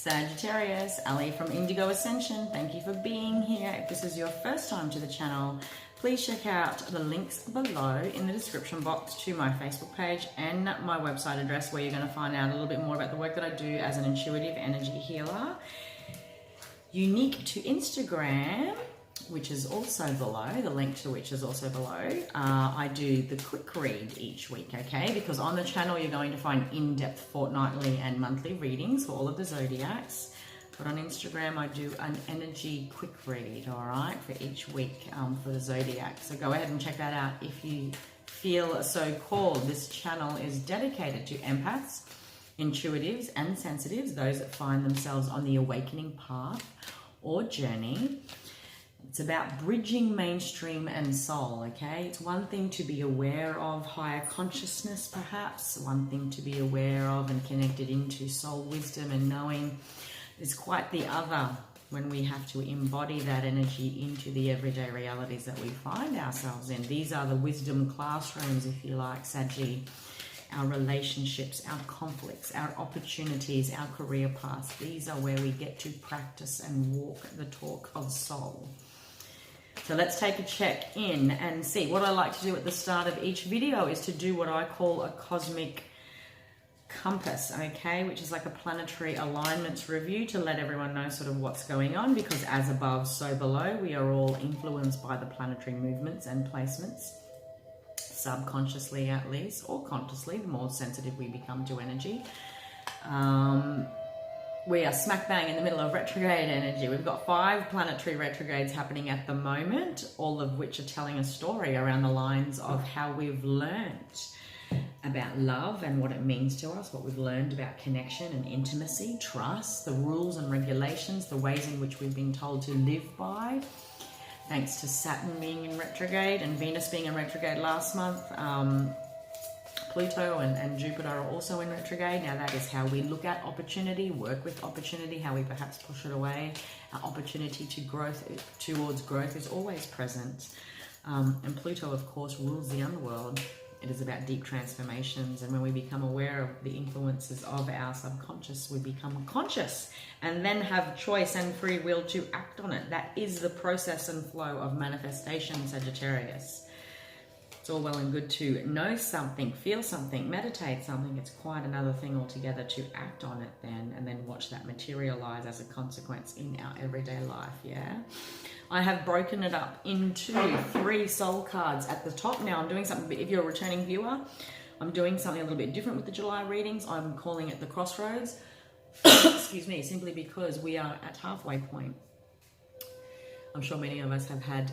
Sagittarius, Ali from Indigo Ascension. Thank you for being here. If this is your first time to the channel, please check out the links below in the description box to my Facebook page and my website address, where you're going to find out a little bit more about the work that I do as an intuitive energy healer. Unique to Instagram, which is also below, the link to which is also below. I do the quick read each week, okay? Because on the channel, you're going to find in-depth fortnightly and monthly readings for all of the zodiacs. But on Instagram, I do an energy quick read, all right, for each week for the zodiac. So go ahead and check that out if you feel so called. This channel is dedicated to empaths, intuitives, and sensitives, those that find themselves on the awakening path or journey. It's about bridging mainstream and soul, okay? It's one thing to be aware of higher consciousness, perhaps, one thing to be aware of and connected into soul wisdom and knowing. It's quite the other when we have to embody that energy into the everyday realities that we find ourselves in. These are the wisdom classrooms, if you like, Saggy. Our relationships, our conflicts, our opportunities, our career paths. These are where we get to practice and walk the talk of soul. So let's take a check in and see. What I like to do at the start of each video is to do what I call a cosmic compass, okay, which is like a planetary alignments review to let everyone know sort of what's going on, because as above, so below, we are all influenced by the planetary movements and placements, subconsciously at least, or consciously, the more sensitive we become to energy. We are smack bang in the middle of retrograde energy. We've got 5 planetary retrogrades happening at the moment, all of which are telling a story around the lines of how we've learned about love and what it means to us, what we've learned about connection and intimacy, trust, the rules and regulations, the ways in which we've been told to live by. Thanks to Saturn being in retrograde and Venus being in retrograde last month, Pluto and Jupiter are also in retrograde. Now that is how we look at opportunity, work with opportunity, how we perhaps push it away. Our opportunity to towards growth is always present. And Pluto, of course, rules the underworld. It is about deep transformations, and when we become aware of the influences of our subconscious, we become conscious and then have choice and free will to act on it. That is the process and flow of manifestation, Sagittarius. It's all well and good to know something, feel something, meditate something. It's quite another thing altogether to act on it then, and then watch that materialize as a consequence in our everyday life, yeah? I have broken it up into 3 soul cards at the top. Now I'm doing something, if you're a returning viewer, I'm doing something a little bit different with the July readings. I'm calling it the crossroads, excuse me, simply because we are at halfway point. I'm sure many of us have had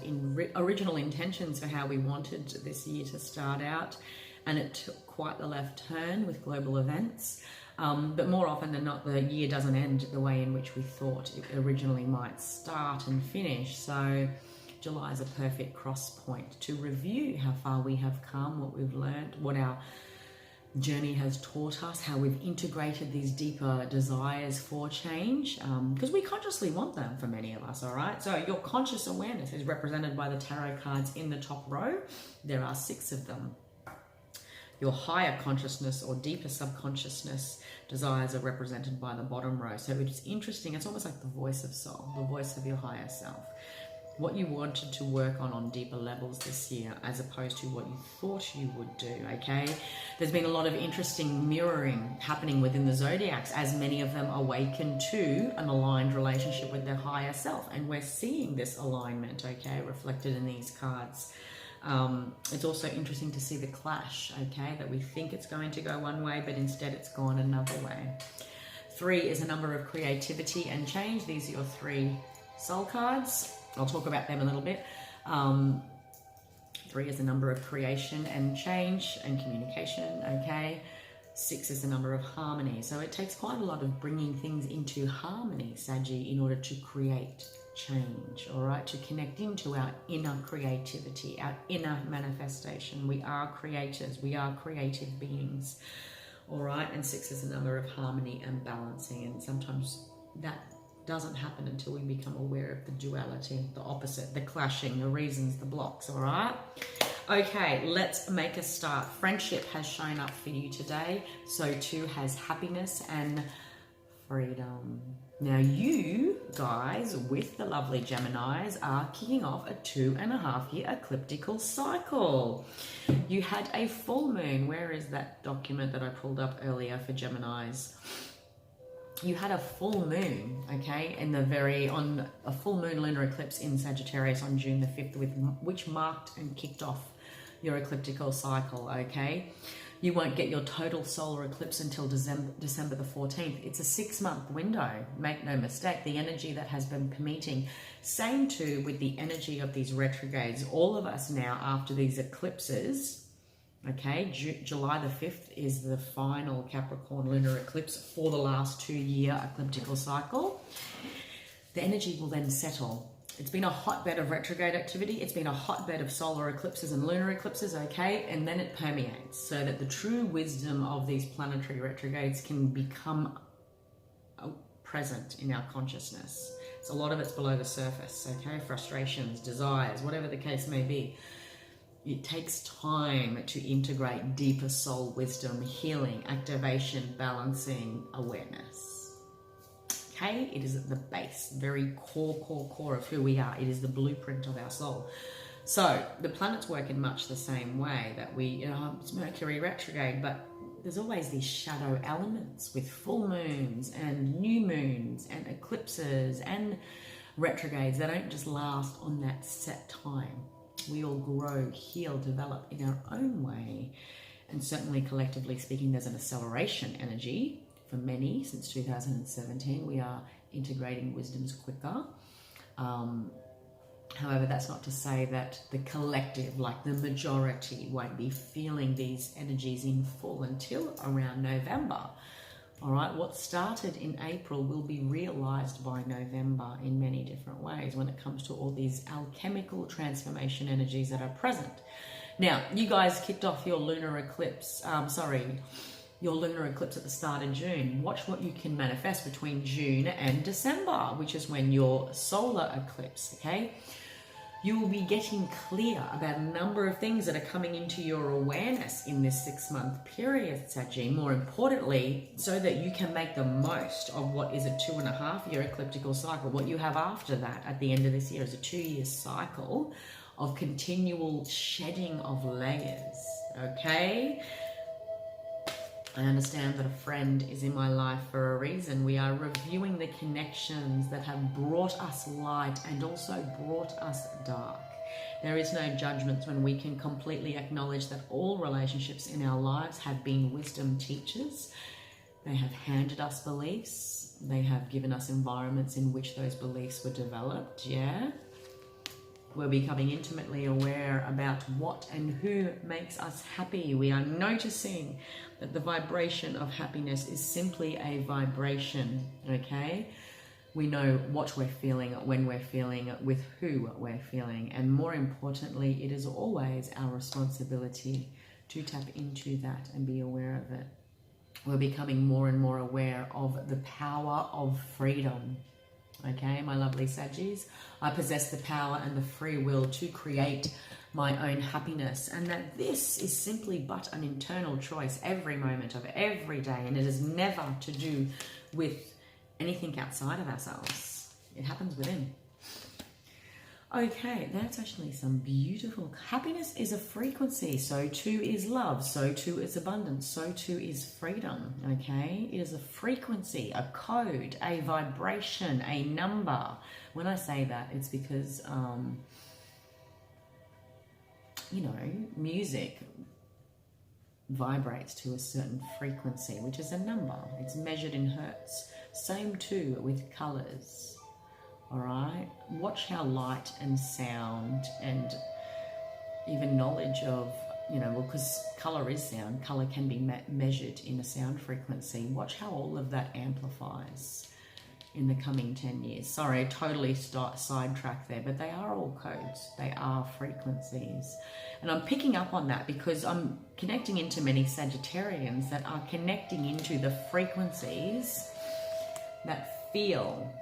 original intentions for how we wanted this year to start out, and it took quite the left turn with global events. But more often than not, the year doesn't end the way in which we thought it originally might start and finish. So July is a perfect cross point to review how far we have come, what we've learned, what our journey has taught us, how we've integrated these deeper desires for change, because we consciously want them for many of us, all right? So your conscious awareness is represented by the tarot cards in the top row. There are 6 of them. Your higher consciousness or deeper subconsciousness desires are represented by the bottom row. So it's interesting. It's almost like the voice of soul, the voice of your higher self. What you wanted to work on deeper levels this year, as opposed to what you thought you would do, okay? There's been a lot of interesting mirroring happening within the zodiacs as many of them awaken to an aligned relationship with their higher self. And we're seeing this alignment, okay, reflected in these cards. It's also interesting to see the clash, okay, that we think it's going to go one way, but instead it's gone another way. 3 is a number of creativity and change. These are your 3 soul cards. I'll talk about them a little bit. 3 is a number of creation and change and communication, okay? 6 is the number of harmony. So it takes quite a lot of bringing things into harmony, Saggy, in order to create change, all right? To connect into our inner creativity, our inner manifestation. We are creators. We are creative beings, all right? And 6 is the number of harmony and balancing. And sometimes that doesn't happen until we become aware of the duality, the opposite, the clashing, the reasons, the blocks, all right? Okay, let's make a start. Friendship has shown up for you today. So too has happiness and freedom. Now you guys with the lovely Geminis are kicking off a 2.5-year ecliptical cycle. You had a full moon. Where is that document that I pulled up earlier for Geminis? You had a full moon, okay, on a full moon lunar eclipse in Sagittarius on June the 5th, which marked and kicked off your ecliptical cycle, okay? You won't get your total solar eclipse until December the 14th. It's a 6-month window. Make no mistake, the energy that has been permeating. Same too with the energy of these retrogrades. All of us now, after these eclipses, okay, July the 5th is the final Capricorn lunar eclipse for the last 2-year ecliptical cycle. The energy will then settle. It's been a hotbed of retrograde activity. It's been a hotbed of solar eclipses and lunar eclipses, okay? And then it permeates so that the true wisdom of these planetary retrogrades can become present in our consciousness. So a lot of it's below the surface, okay? Frustrations, desires, whatever the case may be. It takes time to integrate deeper soul wisdom, healing, activation, balancing, awareness. Okay, it is at the base, very core of who we are. It is the blueprint of our soul. So the planets work in much the same way that it's Mercury retrograde, but there's always these shadow elements with full moons and new moons and eclipses and retrogrades. They don't just last on that set time. We all grow, heal, develop in our own way. And certainly collectively speaking, there's an acceleration energy. For many, since 2017, we are integrating wisdoms quicker. However, that's not to say that the collective, like the majority, won't be feeling these energies in full until around November. All right, what started in April will be realized by November in many different ways when it comes to all these alchemical transformation energies that are present. Now, you guys kicked off your lunar eclipse, your lunar eclipse at the start of June. Watch what you can manifest between June and December, which is when your solar eclipse, okay? You will be getting clear about a number of things that are coming into your awareness in this 6-month period, Saggy. More importantly, so that you can make the most of what is a 2.5-year ecliptical cycle. What you have after that at the end of this year is a 2-year cycle of continual shedding of layers, okay? I understand that a friend is in my life for a reason. We are reviewing the connections that have brought us light and also brought us dark. There is no judgments when we can completely acknowledge that all relationships in our lives have been wisdom teachers. They have handed us beliefs. They have given us environments in which those beliefs were developed, yeah? We're becoming intimately aware about what and who makes us happy. We are noticing that the vibration of happiness is simply a vibration, okay? We know what we're feeling, when we're feeling, with who we're feeling. And more importantly, it is always our responsibility to tap into that and be aware of it. We're becoming more and more aware of the power of freedom. Okay, my lovely Saggies, I possess the power and the free will to create my own happiness, and that this is simply but an internal choice every moment of every day, and it is never to do with anything outside of ourselves. It happens within. Okay, that's actually some beautiful... Happiness is a frequency, so too is love, so too is abundance, so too is freedom, okay? It is a frequency, a code, a vibration, a number. When I say that, it's because, you know, music vibrates to a certain frequency, which is a number. It's measured in hertz. Same too with colors. All right, watch how light and sound and even knowledge of, you know, well, because color is sound, color can be measured in a sound frequency. Watch how all of that amplifies in the coming 10 years. Sorry, I totally sidetracked there, but they are all codes. They are frequencies. And I'm picking up on that because I'm connecting into many Sagittarians that are connecting into the frequencies that feel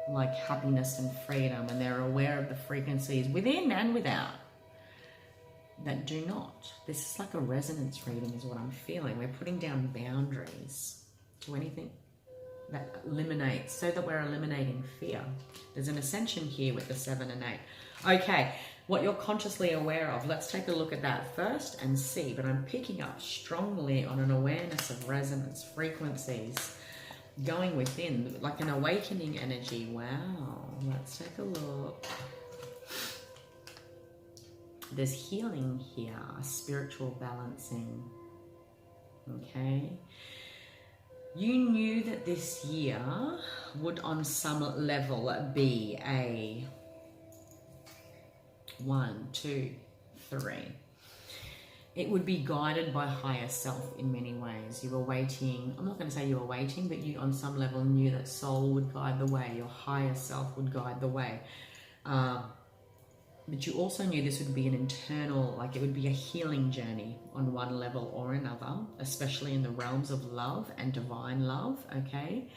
like happiness and freedom, and they're aware of the frequencies within and without that do not. This is like a resonance reading is what I'm feeling. We're putting down boundaries to anything that eliminates, so that we're eliminating fear. There's an ascension here with the 7 and 8. Okay, what you're consciously aware of, let's take a look at that first and see. But I'm picking up strongly on an awareness of resonance frequencies going within, like an awakening energy. Wow, let's take a look. There's healing here, spiritual balancing. Okay. You knew that this year would on some level be a 1, 2, 3. It would be guided by higher self in many ways. You were waiting, I'm not going to say you were waiting, but you on some level knew that soul would guide the way, your higher self would guide the way. But you also knew this would be an internal, like it would be a healing journey on one level or another, especially in the realms of love and divine love, okay?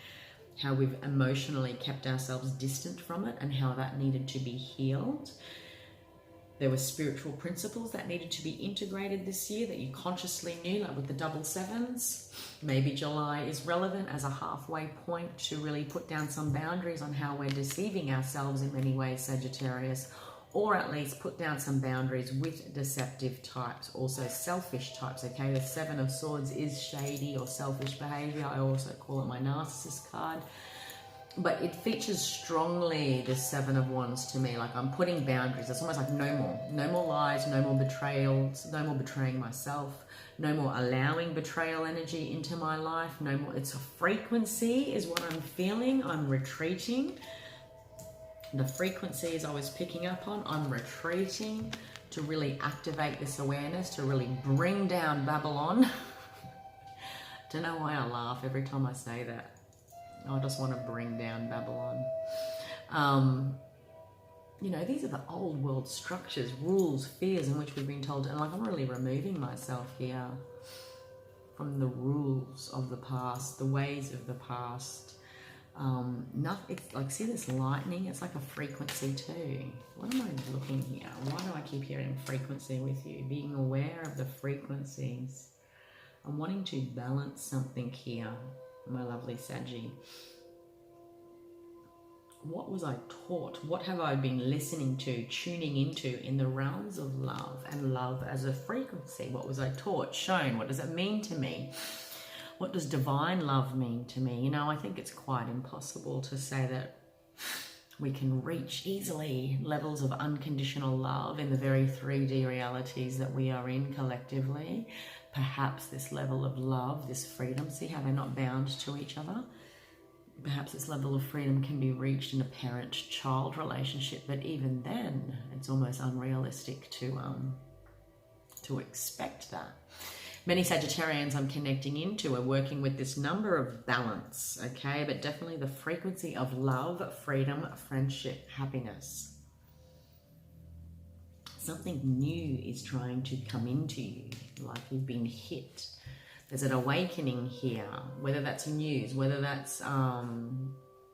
How we've emotionally kept ourselves distant from it and how that needed to be healed. There were spiritual principles that needed to be integrated this year that you consciously knew, like with the double 7s. Maybe July is relevant as a halfway point to really put down some boundaries on how we're deceiving ourselves in many ways, Sagittarius, or at least put down some boundaries with deceptive types, also selfish types, okay? The 7 of Swords is shady or selfish behavior. I also call it my narcissist card. But it features strongly, the 7 of Wands to me, like I'm putting boundaries. It's almost like no more lies, no more betrayals, no more betraying myself, no more allowing betrayal energy into my life, no more. It's a frequency is what I'm feeling. I'm retreating. The frequencies I was picking up on, I'm retreating to really activate this awareness, to really bring down Babylon. Don't know why I laugh every time I say that. I just want to bring down Babylon. You know, these are the old world structures, rules, fears in which we've been told, and like I'm really removing myself here from the rules of the past, the ways of the past. It's like, see this lightning? It's like a frequency too. What am I looking here? Why do I keep hearing frequency with you? Being aware of the frequencies. I'm wanting to balance something here, my lovely Saggy. What was I taught? What have I been listening to, tuning into in the realms of love and love as a frequency? What was I taught, shown? What does it mean to me? What does divine love mean to me? You know, I think it's quite impossible to say that we can reach easily levels of unconditional love in the very 3D realities that we are in collectively. Perhaps this level of love, this freedom, see how they're not bound to each other? Perhaps this level of freedom can be reached in a parent-child relationship, but even then, it's almost unrealistic to expect that. Many Sagittarians I'm connecting into are working with this number of balance, okay? But definitely the frequency of love, freedom, friendship, happiness. Something new is trying to come into you, like you've been hit. There's an awakening here, whether that's news, whether that's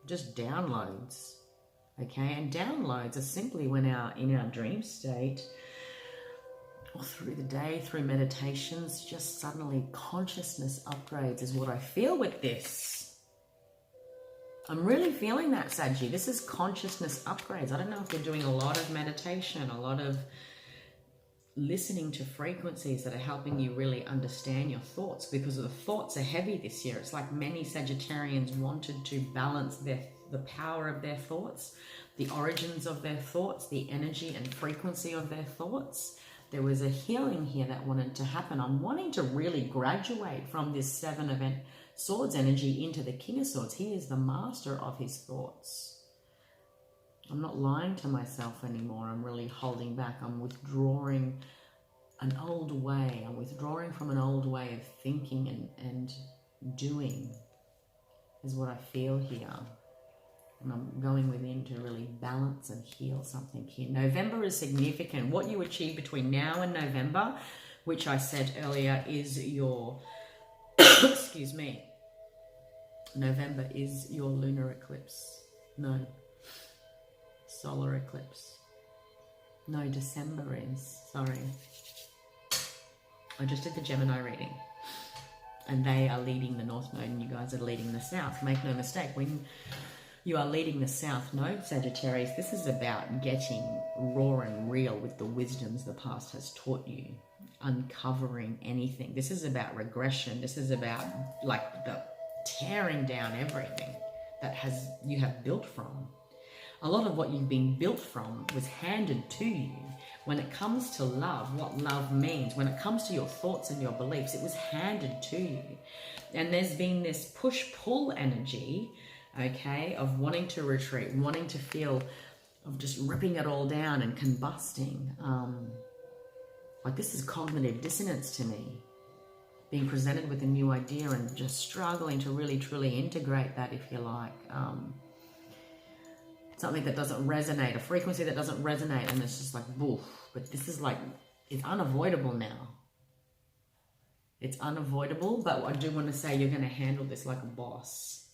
just downloads, okay? And downloads are simply when in our dream state, or through the day, through meditations, just suddenly consciousness upgrades is what I feel with this. I'm really feeling that, Saggy. This is consciousness upgrades. I don't know if you're doing a lot of meditation, a lot of listening to frequencies that are helping you really understand your thoughts, because the thoughts are heavy this year. It's like many Sagittarians wanted to balance the power of their thoughts, the origins of their thoughts, the energy and frequency of their thoughts. There was a healing here that wanted to happen. I'm wanting to really graduate from this 7 of Swords energy into the King of Swords. He is the master of his thoughts. I'm not lying to myself anymore. I'm really holding back. I'm withdrawing an old way. I'm withdrawing from an old way of thinking and doing is what I feel here. And I'm going within to really balance and heal something here. November is significant. What you achieve between now and November, which I said earlier, is your, excuse me, November is your lunar eclipse. No, solar eclipse. No, December is, sorry. I just did the Gemini reading. and they are leading the North Node and you guys are leading the South. Make no mistake, when you are leading the South Node, Sagittarius, this is about getting raw and real with the wisdoms the past has taught you, uncovering anything. This is about regression. This is about like the tearing down everything that you have built from. A lot of what you've been built from was handed to you. When it comes to love, what love means, when it comes to your thoughts and your beliefs, it was handed to you. And there's been this push-pull energy, okay, of wanting to retreat, wanting to feel, of just ripping it all down and combusting. Like, this is cognitive dissonance to me. Being presented with a new idea and just struggling to really, truly integrate that, if you like. Something that doesn't resonate, a frequency that doesn't resonate, and it's just like, boof. But this is like, it's unavoidable now. It's unavoidable, but I do want to say you're going to handle this like a boss.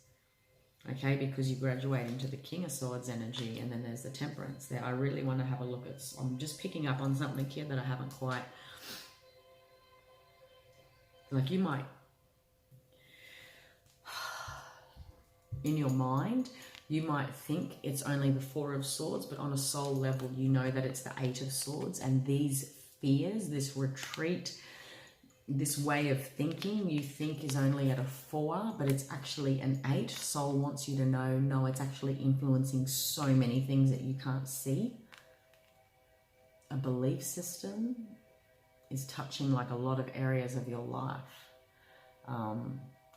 Okay, because you graduate into the King of Swords energy, and then there's the Temperance there. I really want to have a look at, I'm just picking up on something here that I haven't quite, like you might, in your mind, you might think it's only the Four of Swords, but on a soul level, you know that it's the Eight of Swords. And these fears, this retreat, this way of thinking, you think is only at a 4, but it's actually an 8. Soul wants you to know, no, it's actually influencing so many things that you can't see. A belief system is touching like a lot of areas of your life.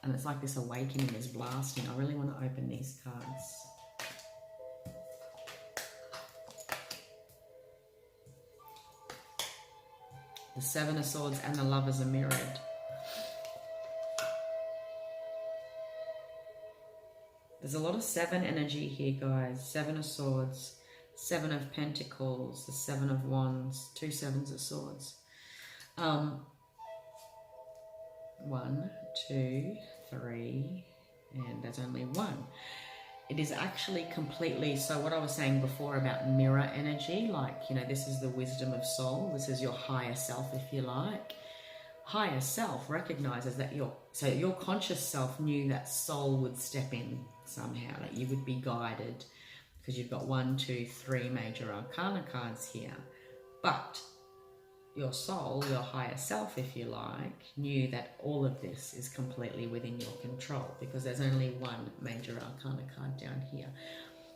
And it's like this awakening is blasting. I really want to open these cards. The Seven of Swords and the Lovers are mirrored. There's a lot of 7 energy here, guys. 7 of Swords, 7 of Pentacles, the 7 of Wands, 2 sevens of Swords. 1, 2, 3, and there's only 1. It is actually completely, so what I was saying before about mirror energy, like, you know, this is the wisdom of soul. This is your higher self, if you like. Higher self recognizes that your conscious self knew that soul would step in somehow, that you would be guided, because you've got 1, 2, 3 major arcana cards here. But your soul, your higher self, if you like, knew that all of this is completely within your control, because there's only 1 major arcana card down here.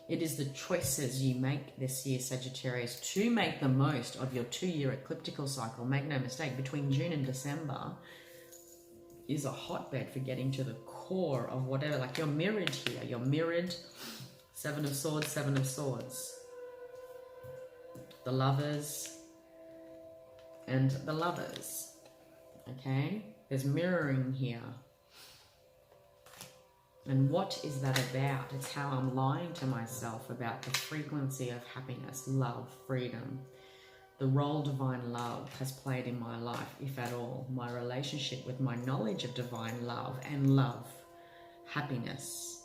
It is the choices you make this year, Sagittarius, to make the most of your 2-year ecliptical cycle. Make no mistake, between June and December is a hotbed for getting to the core of whatever. Like, you're mirrored here. You're mirrored. 7 of Swords, 7 of Swords. The Lovers and the Lovers, okay? There's mirroring here. And what is that about? It's how I'm lying to myself about the frequency of happiness, love, freedom, the role divine love has played in my life, if at all, my relationship with my knowledge of divine love and love, happiness.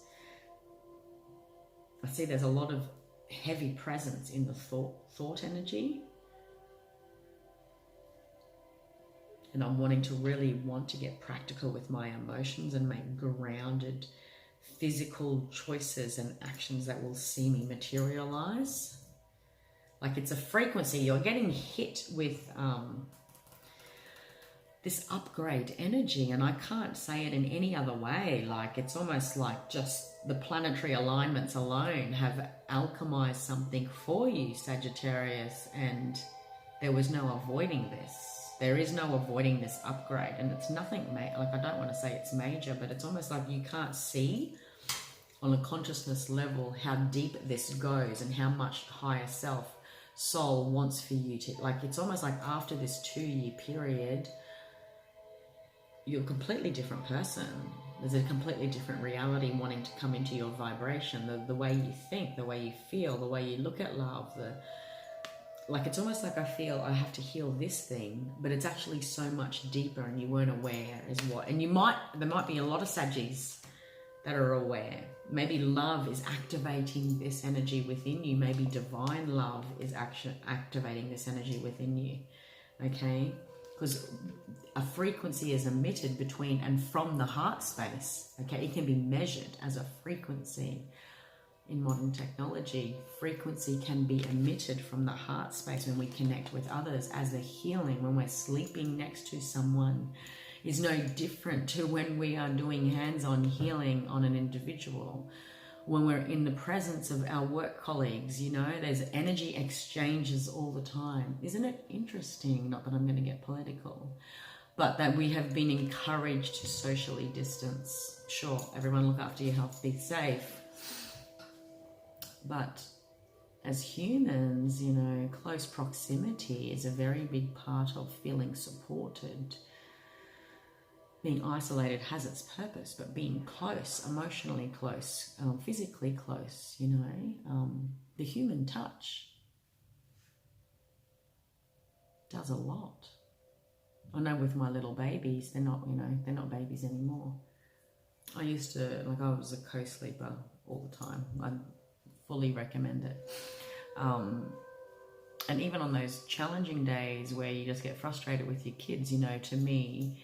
I see there's a lot of heavy presence in the thought energy. And I'm wanting to get practical with my emotions and make grounded physical choices and actions that will see me materialize. Like, it's a frequency. You're getting hit with this upgrade energy, and I can't say it in any other way. Like, it's almost like just the planetary alignments alone have alchemized something for you, Sagittarius, and there was no avoiding this. There is no avoiding this upgrade, and it's nothing, like, I don't want to say it's major, but it's almost like you can't see on a consciousness level how deep this goes and how much higher self soul wants for you to, like, it's almost like after this 2-year period, you're a completely different person. There's a completely different reality wanting to come into your vibration, the way you think, the way you feel, the way you look at love, like, it's almost like I feel I have to heal this thing, but it's actually so much deeper and you weren't aware as what. And there might be a lot of Saggies that are aware. Maybe love is activating this energy within you. Maybe divine love is activating this energy within you. Okay? because a frequency is emitted between and from the heart space. Okay, it can be measured as a frequency. In modern technology, frequency can be emitted from the heart space when we connect with others as a healing. When we're sleeping next to someone is no different to when we are doing hands-on healing on an individual. When we're in the presence of our work colleagues, you know, there's energy exchanges all the time. Isn't it interesting? Not that I'm going to get political, but that we have been encouraged to socially distance. Sure, everyone look after your health, be safe. But as humans, you know, close proximity is a very big part of feeling supported. Being isolated has its purpose, but being close, emotionally close, physically close, you know, the human touch does a lot. I know with my little babies, they're not, you know, they're not babies anymore. I used to, like, I was a co-sleeper all the time. I fully recommend it. And even on those challenging days where you just get frustrated with your kids, you know, to me,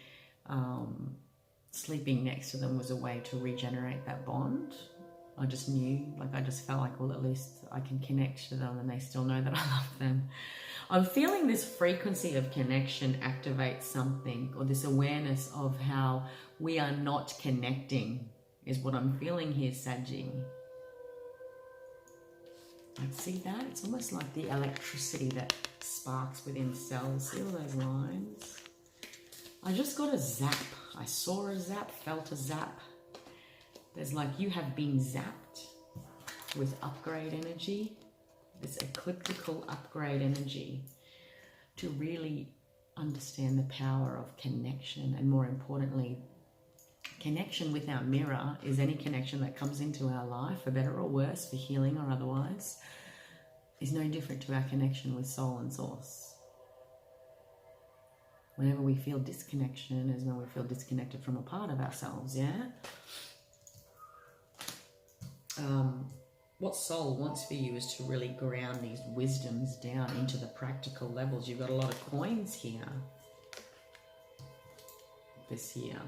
sleeping next to them was a way to regenerate that bond. I just knew, like, I just felt like, well, at least I can connect to them and they still know that I love them. I'm feeling this frequency of connection activates something, or this awareness of how we are not connecting is what I'm feeling here, Saggy. See that? It's almost like the electricity that sparks within cells. See all those lines? I just got a zap. I saw a zap, felt a zap. There's like you have been zapped with upgrade energy, this ecliptical upgrade energy, to really understand the power of connection, and more importantly, connection with our mirror is any connection that comes into our life, for better or worse, for healing or otherwise, is no different to our connection with soul and source. Whenever we feel disconnection is when we feel disconnected from a part of ourselves, yeah? What soul wants for you is to really ground these wisdoms down into the practical levels. You've got a lot of coins here this year.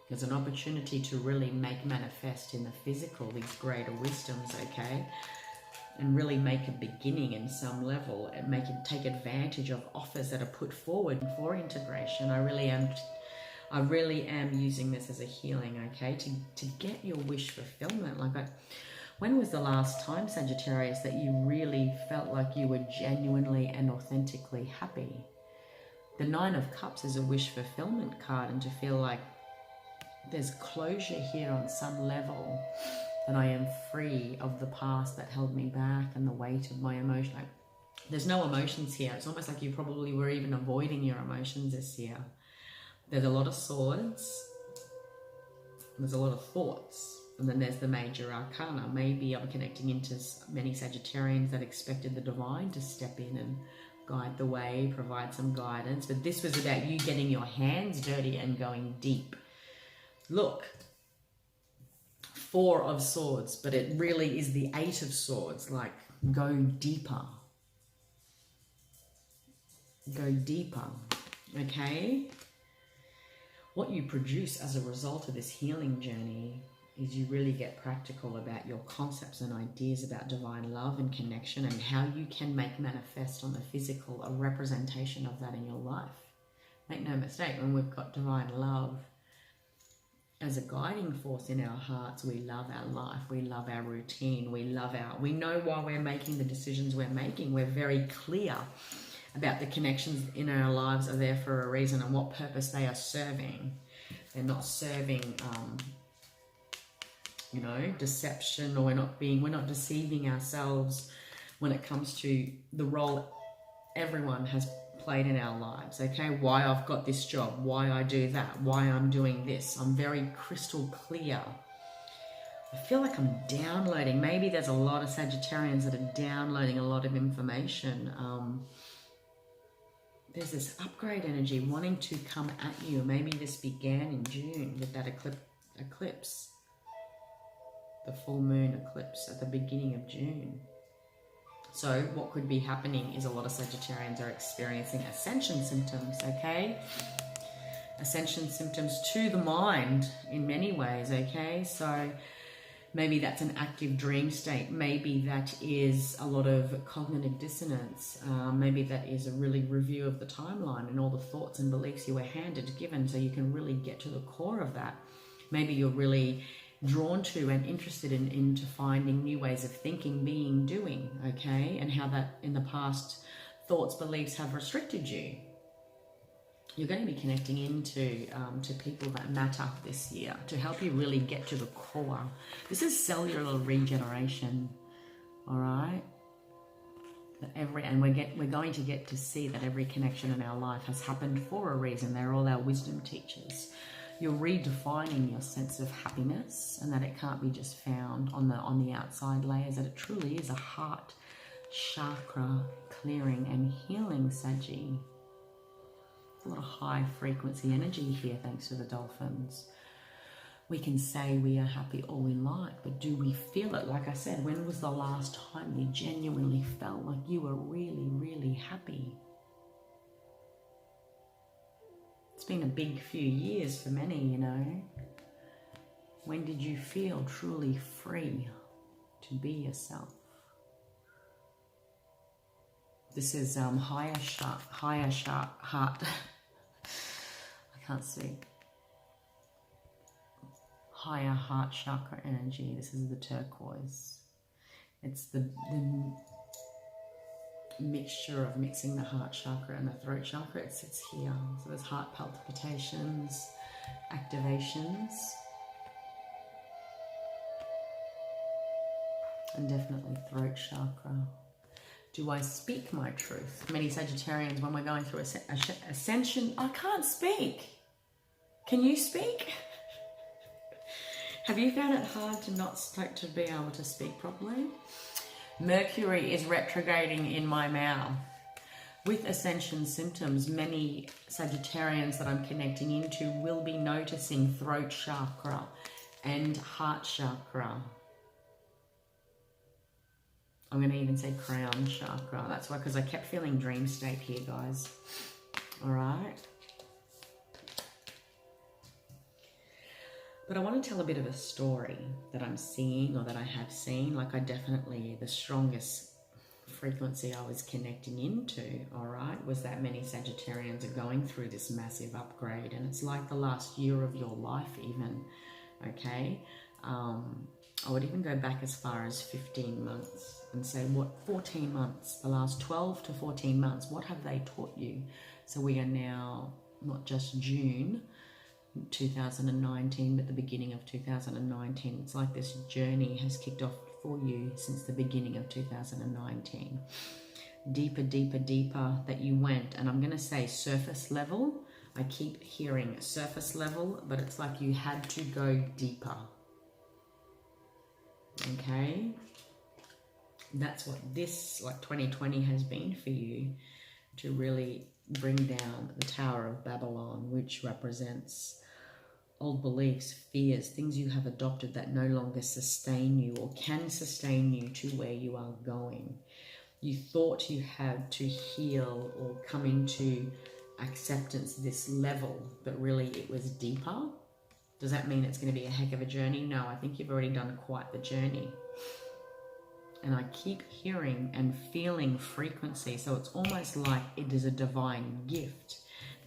There's an opportunity to really make manifest in the physical these greater wisdoms, okay? And really make a beginning in some level, and take advantage of offers that are put forward for integration. I really am using this as a healing, okay? To get your wish fulfillment. When was the last time, Sagittarius, that you really felt like you were genuinely and authentically happy? The Nine of Cups is a wish fulfillment card, and to feel like there's closure here on some level, that I am free of the past that held me back and the weight of my emotion. There's no emotions here. It's almost like you probably were even avoiding your emotions this year. There's a lot of swords. There's a lot of thoughts. And then there's the major arcana. Maybe I'm connecting into many Sagittarians that expected the divine to step in and guide the way, provide some guidance. But this was about you getting your hands dirty and going deep. Look, Four of Swords, but it really is the Eight of Swords. Like, go deeper. Go deeper, okay? What you produce as a result of this healing journey is you really get practical about your concepts and ideas about divine love and connection, and how you can make manifest on the physical a representation of that in your life. Make no mistake, when we've got divine love as a guiding force in our hearts, we love our life, we love our routine, we know why we're making the decisions we're making. We're very clear about the connections in our lives are there for a reason and what purpose they are serving. They're not serving, deception, or we're not deceiving ourselves when it comes to the role everyone has played in our lives, okay? Why I've got this job, why I do that, why I'm doing this. I'm very crystal clear. I feel like I'm downloading. Maybe there's a lot of Sagittarians that are downloading a lot of information. There's this upgrade energy wanting to come at you. Maybe this began in June with that eclipse. The full moon eclipse at the beginning of June. So what could be happening is a lot of Sagittarians are experiencing ascension symptoms, okay? Ascension symptoms to the mind in many ways, okay? So maybe that's an active dream state. Maybe that is a lot of cognitive dissonance. Maybe that is a really review of the timeline and all the thoughts and beliefs you were given, so you can really get to the core of that. Maybe you're really drawn to and interested into finding new ways of thinking, being, doing, okay? And how that in the past thoughts, beliefs have restricted you. You're going to be connecting into to people that matter this year to help you really get to the core. This is cellular regeneration, all right? And we're going to get to see that every connection in our life has happened for a reason. They're all our wisdom teachers. You're redefining your sense of happiness, and that it can't be just found on the outside layers, that it truly is a heart chakra clearing and healing, Saggy. A lot of high frequency energy here, thanks to the dolphins. We can say we are happy all we like, but do we feel it? Like I said, when was the last time you genuinely felt like you were really, really happy? It's been a big few years for many, you know. When did you feel truly free to be yourself? This is higher heart. I can't speak. Higher heart chakra energy. This is the turquoise. It's the mixture of mixing the heart chakra and the throat chakra. It sits here. So there's heart palpitations, activations, and definitely throat chakra. Do I speak my truth? Many Sagittarians, when we're going through ascension, I can't speak. Can you speak? Have you found it hard to be able to speak properly? Mercury is retrograding in my mouth. With ascension symptoms, many Sagittarians that I'm connecting into will be noticing throat chakra and heart chakra. I'm going to even say crown chakra. That's why, because I kept feeling dream state here, guys. All right. But I want to tell a bit of a story that I'm seeing, or that I have seen. Like, the strongest frequency I was connecting into, all right, was that many Sagittarians are going through this massive upgrade. And it's like the last year of your life even, okay? I would even go back as far as 15 months and say, 14 months, the last 12 to 14 months, what have they taught you? So we are now not just June 2019, but the beginning of 2019. It's like this journey has kicked off for you since the beginning of 2019. Deeper, deeper, deeper that you went. And I'm going to say surface level. I keep hearing surface level, but it's like you had to go deeper. Okay? That's what this, like 2020, has been for you, to really bring down the Tower of Babylon, which represents old beliefs, fears, things you have adopted that no longer sustain you or can sustain you to where you are going. You thought you had to heal or come into acceptance this level, but really it was deeper. Does that mean it's going to be a heck of a journey? No, I think you've already done quite the journey. And I keep hearing and feeling frequency. So it's almost like it is a divine gift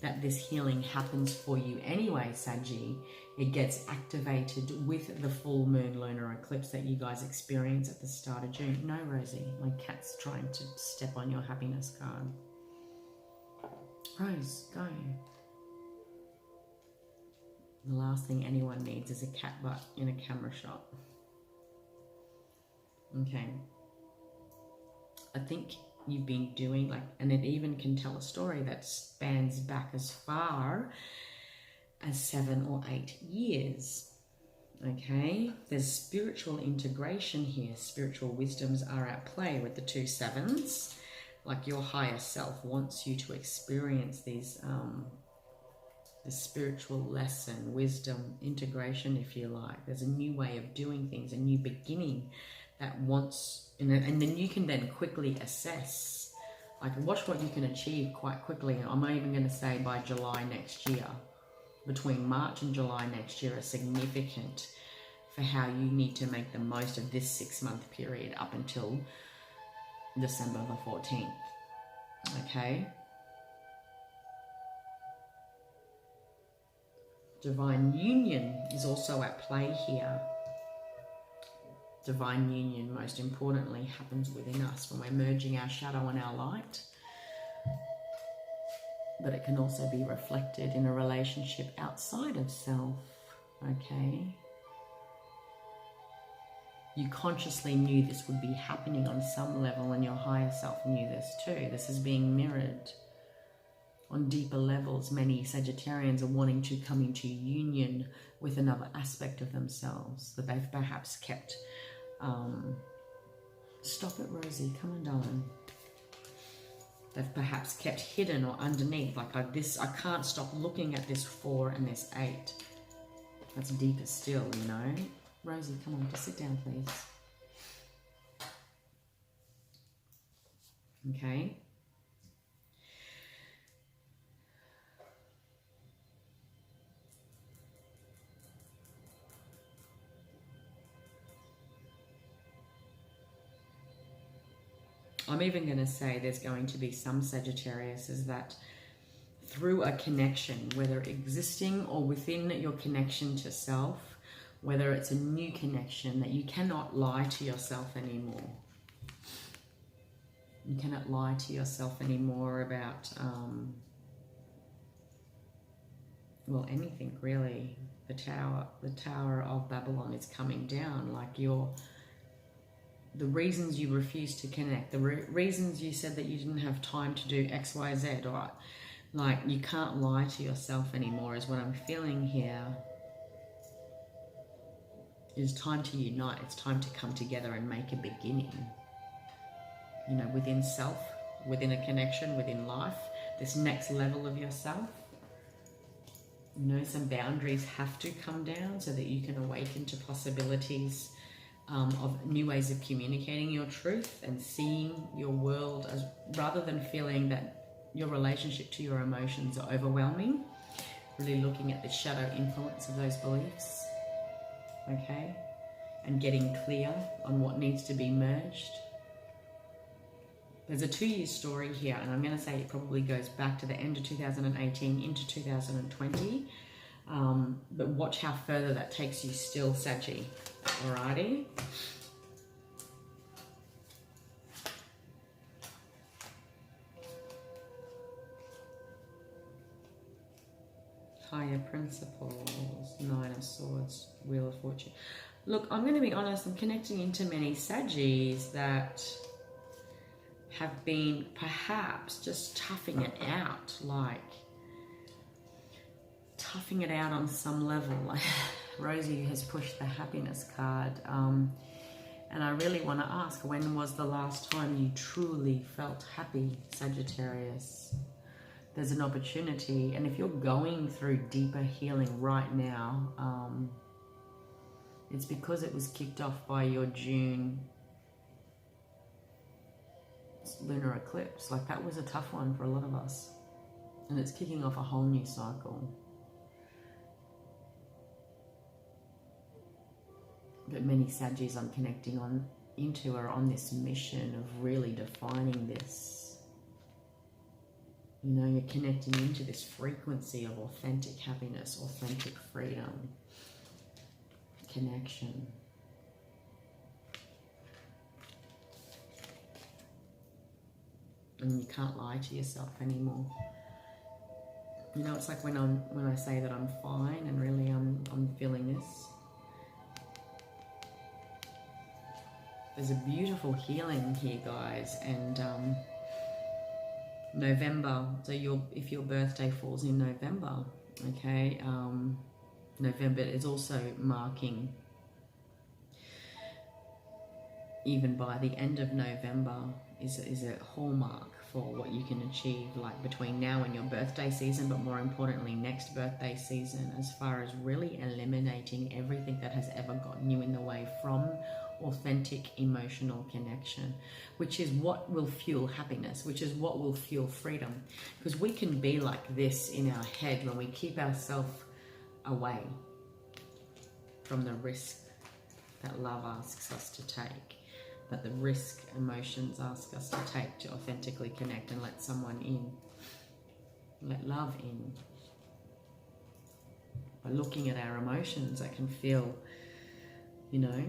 that this healing happens for you anyway, Saggy. It gets activated with the full moon lunar eclipse that you guys experience at the start of June. No, Rosie, my cat's trying to step on your happiness card. Rose, go. The last thing anyone needs is a cat butt in a camera shot. Okay. I think you've been doing and it even can tell a story that spans back as far as 7 or 8 years. Okay. There's spiritual integration here. Spiritual wisdoms are at play with the 2 7s. Like your higher self wants you to experience these, the spiritual lesson, wisdom, integration, if you like. There's a new way of doing things, a new beginning that wants, and then you can then quickly assess, like watch what you can achieve quite quickly. I'm even going to say by July next year, between March and July next year, are significant for how you need to make the most of this 6-month period up until December the 14th. Okay? Divine union is also at play here. Divine union, most importantly, happens within us when we're merging our shadow and our light. But it can also be reflected in a relationship outside of self. Okay? You consciously knew this would be happening on some level, and your higher self knew this too. This is being mirrored. On deeper levels, many Sagittarians are wanting to come into union with another aspect of themselves that they've perhaps kept. Stop it, Rosie. Come on, darling. They've perhaps kept hidden or underneath. Like I can't stop looking at this 4 and this 8. That's deeper still, you know. Rosie, come on, just sit down, please. Okay. I'm even going to say there's going to be some Sagittariuses that through a connection, whether existing or within your connection to self, whether it's a new connection, that you cannot lie to yourself anymore. You cannot lie to yourself anymore about, well, anything really. The Tower of Babylon is coming down. Like the reasons you refused to connect, the reasons you said that you didn't have time to do X, Y, Z, or like you can't lie to yourself anymore is what I'm feeling here. It's time to unite. It's time to come together and make a beginning. You know, within self, within a connection, within life, this next level of yourself. You know, some boundaries have to come down so that you can awaken to possibilities of new ways of communicating your truth and seeing your world, as rather than feeling that your relationship to your emotions are overwhelming, really looking at the shadow influence of those beliefs, okay, and getting clear on what needs to be merged. There's a 2-year story here, and I'm going to say it probably goes back to the end of 2018 into 2020, but watch how further that takes you still, Saggy. Alrighty. Higher principles, 9 of Swords, Wheel of Fortune. Look, I'm going to be honest, I'm connecting into many Saggies that have been perhaps just toughing it out, like toughing it out on some level. Like Rosie has pushed the happiness card, and I really want to ask, when was the last time you truly felt happy, Sagittarius? There's an opportunity, and if you're going through deeper healing right now, it's because it was kicked off by your June lunar eclipse. Like that was a tough one for a lot of us, and it's kicking off a whole new cycle. But many Saggies I'm connecting into are on this mission of really defining this. You know, you're connecting into this frequency of authentic happiness, authentic freedom, connection. And you can't lie to yourself anymore. You know, it's like when I say that I'm fine and really I'm feeling this. There's a beautiful healing here, guys, and November. So if your birthday falls in November, okay, November is also marking, even by the end of November, is a hallmark for what you can achieve, like between now and your birthday season, but more importantly, next birthday season, as far as really eliminating everything that has ever gotten you in the way from authentic emotional connection, which is what will fuel happiness, which is what will fuel freedom. Because we can be like this in our head when we keep ourselves away from the risk that love asks us to take, that the risk emotions ask us to take to authentically connect and let someone in, let love in. By looking at our emotions, I can feel, you know,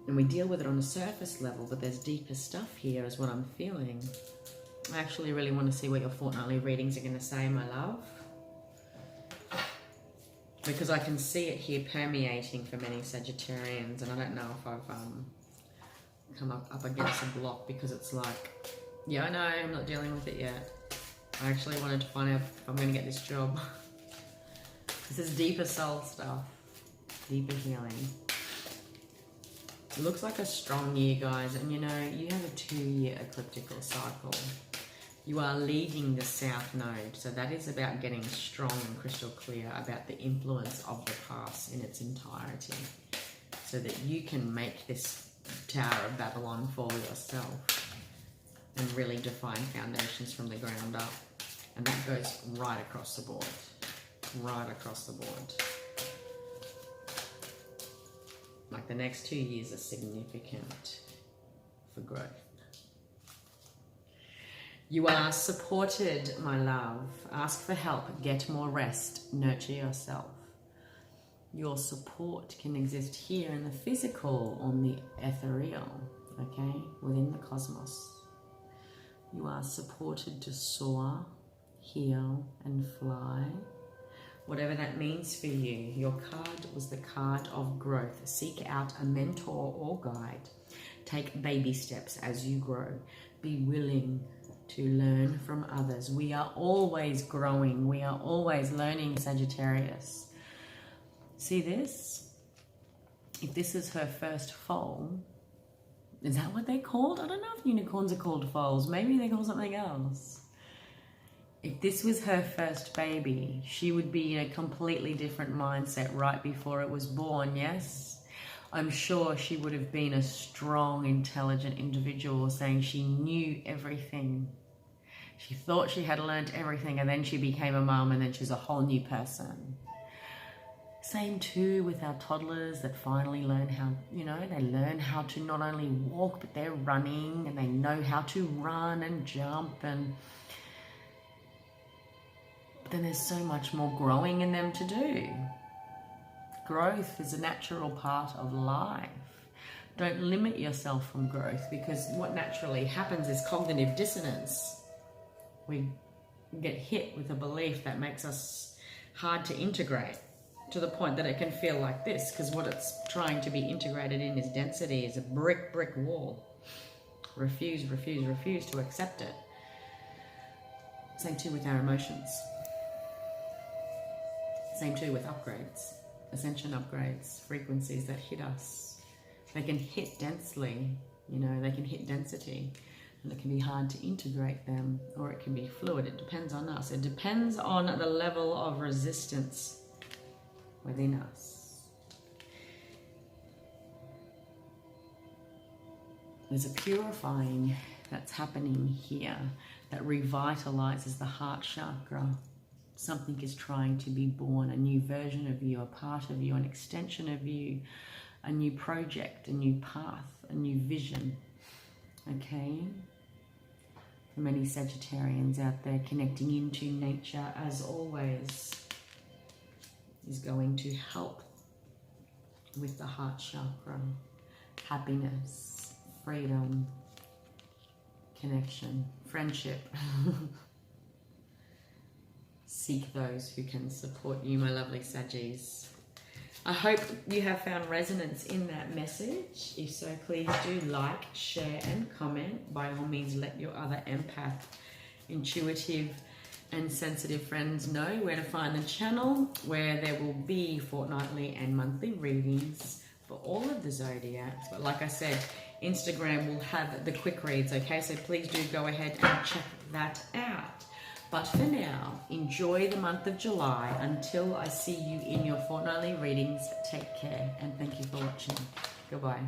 and we deal with it on a surface level, but there's deeper stuff here is what I'm feeling. I actually really want to see what your fortnightly readings are going to say, my love, because I can see it here permeating for many Sagittarians, and I don't know if I've come up against a block, because it's like, yeah, I know, I'm not dealing with it yet. I actually wanted to find out if I'm going to get this job. This is deeper soul stuff, deeper healing. It looks like a strong year, guys, and you know, you have a 2-year ecliptical cycle. You are leaving the South Node, so that is about getting strong and crystal clear about the influence of the past in its entirety, so that you can make this Tower of Babylon for yourself and really define foundations from the ground up. And that goes right across the board. Right across the board. Like the next 2 years are significant for growth. You are supported, my love. Ask for help, get more rest, nurture yourself. Your support can exist here in the physical, on the ethereal, okay, within the cosmos. You are supported to soar, heal, and fly. Whatever that means for you. Your card was the card of growth. Seek out a mentor or guide. Take baby steps as you grow. Be willing to learn from others. We are always growing. We are always learning, Sagittarius. See this? If this is her first foal, is that what they're called? I don't know if unicorns are called foals. Maybe they call something else. If this was her first baby, she would be in a completely different mindset right before it was born, yes? I'm sure she would have been a strong, intelligent individual, saying she knew everything. She thought she had learned everything, and then she became a mum, and then she's a whole new person. Same too with our toddlers that finally learn how, you know, they learn how to not only walk, but they're running, and they know how to run and jump, and then there's so much more growing in them to do. Growth is a natural part of life. Don't limit yourself from growth, because what naturally happens is cognitive dissonance. We get hit with a belief that makes us hard to integrate, to the point that it can feel like this, because what it's trying to be integrated in is density, is a brick wall. Refuse to accept it. Same too with our emotions. Same too with upgrades, ascension upgrades, frequencies that hit us. They can hit densely, you know, they can hit density, and it can be hard to integrate them, or it can be fluid. It depends on us. It depends on the level of resistance within us. There's a purifying that's happening here that revitalizes the heart chakra. Something is trying to be born, a new version of you, a part of you, an extension of you, a new project, a new path, a new vision, okay? For many Sagittarians out there, connecting into nature, as always, is going to help with the heart chakra, happiness, freedom, connection, friendship. Seek those who can support you, my lovely Saggies. I hope you have found resonance in that message. If so, please do like, share, and comment. By all means, let your other empath, intuitive, and sensitive friends know where to find the channel, where there will be fortnightly and monthly readings for all of the zodiacs. But like I said, Instagram will have the quick reads, okay? So please do go ahead and check that out. But for now, enjoy the month of July. Until I see you in your fortnightly readings, take care, and thank you for watching. Goodbye.